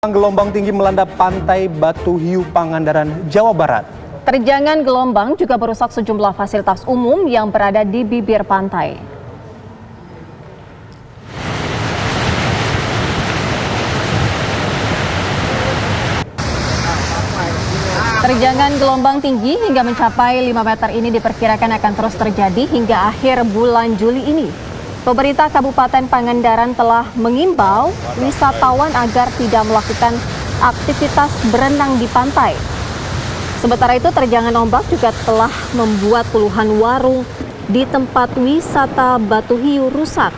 Gelombang tinggi melanda pantai Batu Hiu, Pangandaran, Jawa Barat. Terjangan gelombang juga merusak sejumlah fasilitas umum yang berada di bibir pantai. Terjangan gelombang tinggi hingga mencapai 5 meter ini diperkirakan akan terus terjadi hingga akhir bulan Juli ini. Pemerintah Kabupaten Pangandaran telah mengimbau wisatawan agar tidak melakukan aktivitas berenang di pantai. Sementara itu, terjangan ombak juga telah membuat puluhan warung di tempat wisata Batu Hiu rusak.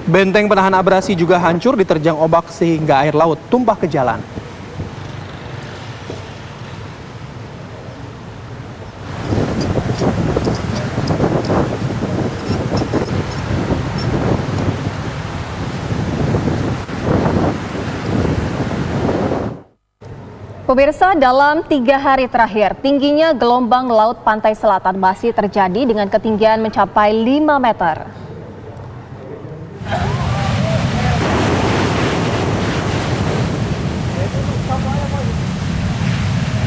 Benteng penahan abrasi juga hancur diterjang ombak sehingga air laut tumpah ke jalan. Pemirsa, dalam 3 hari terakhir, tingginya gelombang laut pantai selatan masih terjadi dengan ketinggian mencapai 5 meter.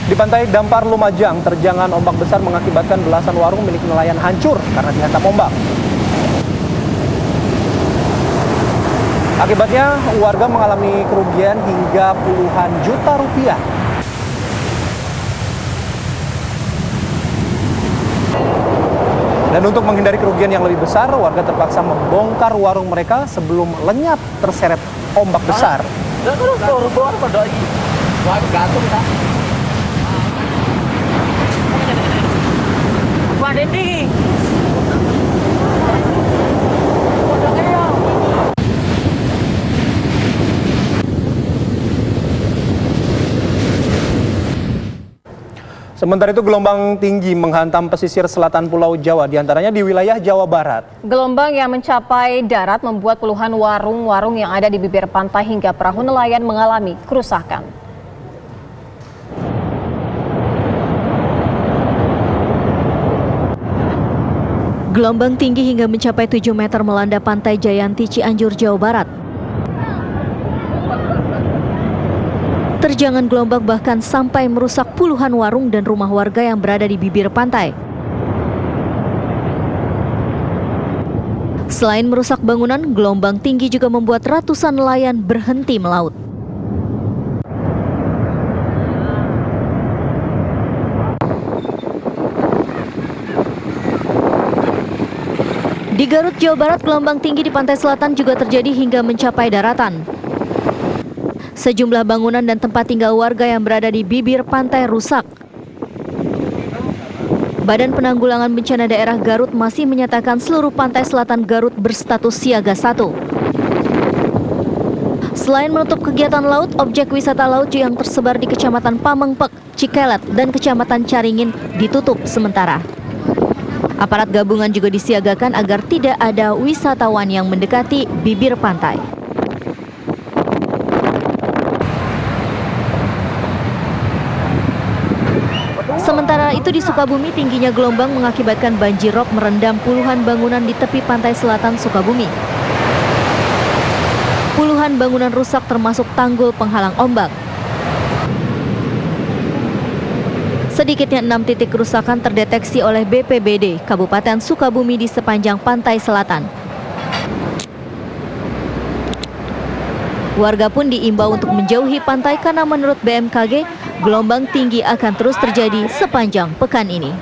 Di pantai Dampar, Lumajang, terjangan ombak besar mengakibatkan belasan warung milik nelayan hancur karena dihantam ombak. Akibatnya, warga mengalami kerugian hingga puluhan juta rupiah. Dan untuk menghindari kerugian yang lebih besar, warga terpaksa membongkar warung mereka sebelum lenyap terseret ombak besar. Sementara itu, gelombang tinggi menghantam pesisir selatan Pulau Jawa, diantaranya di wilayah Jawa Barat. Gelombang yang mencapai darat membuat puluhan warung-warung yang ada di bibir pantai hingga perahu nelayan mengalami kerusakan. Gelombang tinggi hingga mencapai 7 meter melanda pantai Jayanti, Cianjur, Jawa Barat. Terjangan gelombang bahkan sampai merusak puluhan warung dan rumah warga yang berada di bibir pantai. Selain merusak bangunan, gelombang tinggi juga membuat ratusan nelayan berhenti melaut. Di Garut, Jawa Barat, gelombang tinggi di pantai selatan juga terjadi hingga mencapai daratan. Sejumlah bangunan dan tempat tinggal warga yang berada di bibir pantai rusak. Badan Penanggulangan Bencana Daerah Garut masih menyatakan seluruh pantai selatan Garut berstatus siaga 1. Selain menutup kegiatan laut, objek wisata laut yang tersebar di Kecamatan Pamengpek, Cikelet, dan Kecamatan Caringin ditutup sementara. Aparat gabungan juga disiagakan agar tidak ada wisatawan yang mendekati bibir pantai. Sementara itu di Sukabumi, tingginya gelombang mengakibatkan banjir rob merendam puluhan bangunan di tepi pantai selatan Sukabumi. Puluhan bangunan rusak termasuk tanggul penghalang ombak. Sedikitnya 6 titik kerusakan terdeteksi oleh BPBD Kabupaten Sukabumi di sepanjang pantai selatan. Warga pun diimbau untuk menjauhi pantai karena menurut BMKG, gelombang tinggi akan terus terjadi sepanjang pekan ini.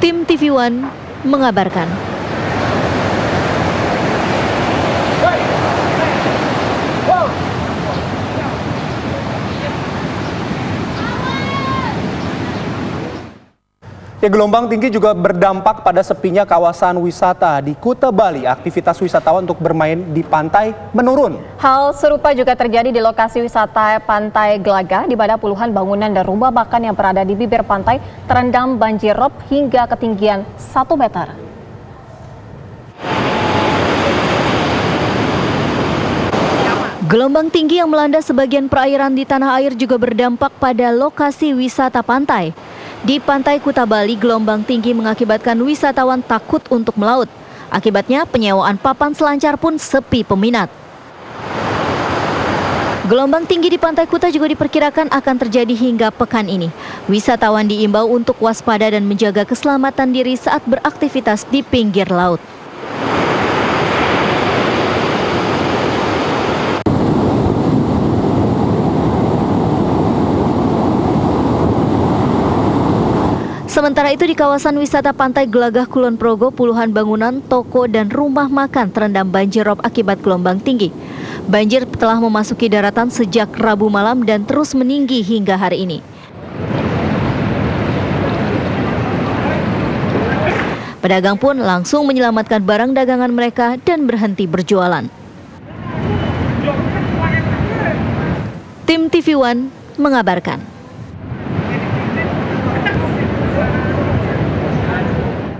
Tim TV One mengabarkan. Gelombang tinggi juga berdampak pada sepinya kawasan wisata di Kuta Bali. Aktivitas wisatawan untuk bermain di pantai menurun. Hal serupa juga terjadi di lokasi wisata Pantai Gelagah, di mana puluhan bangunan dan rumah makan yang berada di bibir pantai terendam banjir rob hingga ketinggian 1 meter. Gelombang tinggi yang melanda sebagian perairan di tanah air juga berdampak pada lokasi wisata pantai. Di Pantai Kuta Bali, gelombang tinggi mengakibatkan wisatawan takut untuk melaut. Akibatnya penyewaan papan selancar pun sepi peminat. Gelombang tinggi di Pantai Kuta juga diperkirakan akan terjadi hingga pekan ini. Wisatawan diimbau untuk waspada dan menjaga keselamatan diri saat beraktivitas di pinggir laut. Sementara itu di kawasan wisata Pantai Gelagah Kulon Progo, puluhan bangunan, toko, dan rumah makan terendam banjir rob akibat gelombang tinggi. Banjir telah memasuki daratan sejak Rabu malam dan terus meninggi hingga hari ini. Pedagang pun langsung menyelamatkan barang dagangan mereka dan berhenti berjualan. Tim TV One mengabarkan.